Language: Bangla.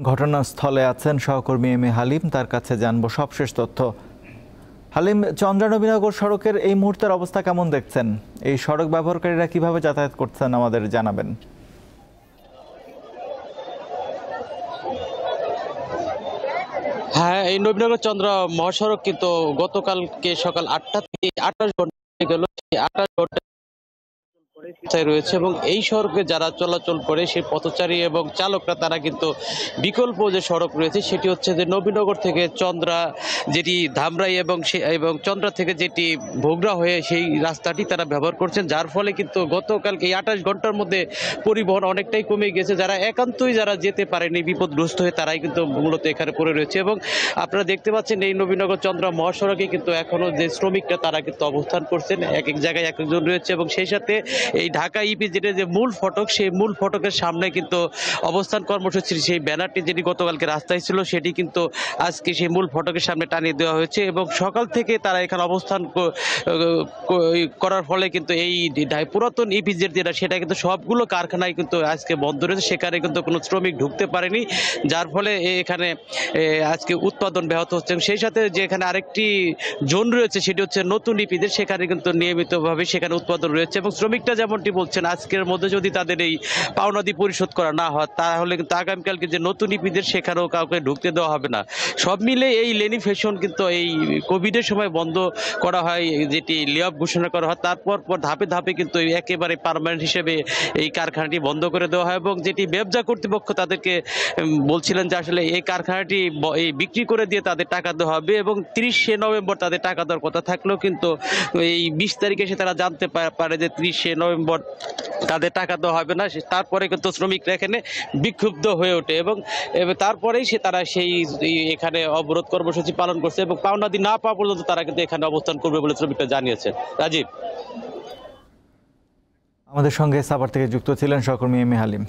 ঘটনাস্থলে আছেন সহকর্মী এম এ হালিম, তার কাছে জানবো সবশেষ তথ্য। হালিম, চন্দ্রা-নবীনগর সড়কের এই মুহূর্তের অবস্থা কেমন দেখছেন? এই সড়ক ব্যবহারকারীরা কিভাবে যাতায়াত করছেন আমাদের জানাবেন। হ্যাঁ, এই নবীনগর চন্দ্রা মহাসড়ক কিন্তু গতকালকে সকাল ৮টা থেকে ২৮ ঘন্টা হয়ে গেল। সেই ২৮ ঘন্টা রয়েছে এবং এই সড়কে যারা চলাচল করে সেই পথচারী এবং চালকরা তারা কিন্তু বিকল্প যে সড়ক রয়েছে সেটি হচ্ছে যে নবীনগর থেকে চন্দ্রা, যেটি ধামরাই এবং চন্দ্রা থেকে যেটি ভোগড়া হয়ে সেই রাস্তাটি তারা ব্যবহার করছেন, যার ফলে কিন্তু গতকালকে এই ২৮ ঘন্টার মধ্যে পরিবহন অনেকটাই কমে গেছে। যারা একান্তই যারা যেতে পারেনি বিপদগ্রস্ত হয়ে তারাই কিন্তু মূলত এখানে পড়ে রয়েছে। এবং আপনারা দেখতে পাচ্ছেন এই নবীনগর চন্দ্রা মহাসড়কে কিন্তু এখনো যে শ্রমিকরা তারা কিন্তু অবস্থান করছেন, এক এক জায়গায় এক একজন রয়েছে এবং সেই সাথে এই ঢাকা ইপিজেডের যে মূল ফটক সেই মূল ফটকের সামনে কিন্তু অবস্থান কর্মসূচির সেই ব্যানারটি যেটি গতকালকে রাস্তায় ছিল সেটি কিন্তু আজকে সেই মূল ফটকের সামনে টানিয়ে দেওয়া হয়েছে এবং সকাল থেকে তারা এখানে অবস্থান করার ফলে কিন্তু এই পুরাতন ইপিজেড যেটা সেটা কিন্তু সবগুলো কারখানায় কিন্তু আজকে বন্ধ রয়েছে, সেখানে কিন্তু কোনো শ্রমিক ঢুকতে পারেনি, যার ফলে এখানে আজকে উৎপাদন ব্যাহত হচ্ছে। সেই সাথে যে এখানে আরেকটি জোন রয়েছে সেটি হচ্ছে নতুন ইপিজেড, সেখানে কিন্তু নিয়মিতভাবে সেখানে উৎপাদন রয়েছে এবং শ্রমিকরা যেমনটি বলছেন আজকের মধ্যে যদি তাদের এই পাওনাদি পরিশোধ করা না হয় তাহলে কিন্তু আগামীকালকে যে নতুন ইপিজেড সেখানেও কাউকে ঢুকতে দেওয়া হবে না। সব মিলে এই লেনি ফ্যাশন কিন্তু এই কোভিডের সময় বন্ধ করা হয়, যেটি লে-অফ ঘোষণা করা হয়, তারপর ধাপে ধাপে কিন্তু একেবারে পার্মানেন্ট হিসেবে এই কারখানাটি বন্ধ করে দেওয়া হয় এবং যেটি ব্যবসা কর্তৃপক্ষ তাদেরকে বলছিলেন যে আসলে এই কারখানাটি এই বিক্রি করে দিয়ে তাদের টাকা দেওয়া হবে এবং ৩০শে নভেম্বর তাদের টাকা দেওয়ার কথা থাকলেও কিন্তু এই ২০ তারিখে এসে তারা জানতে পারে যে ৩০শে নভেম্বর তাদের টাকা দেওয়া হবে না। তারপরে কিন্তু শ্রমিকরা এখানে বিক্ষুব্ধ হয়ে ওঠে এবং তারপরেই তারা সেই এখানে অবরোধ কর্মসূচি পালন করছে এবং পাওনাদি না পাওয়া পর্যন্ত তারা কিন্তু এখানে অবস্থান করবে বলে শ্রমিকরা জানিয়েছে। রাজীব, আমাদের সঙ্গে সাভার থেকে যুক্ত ছিলেন সহকর্মী এম এ হালিম।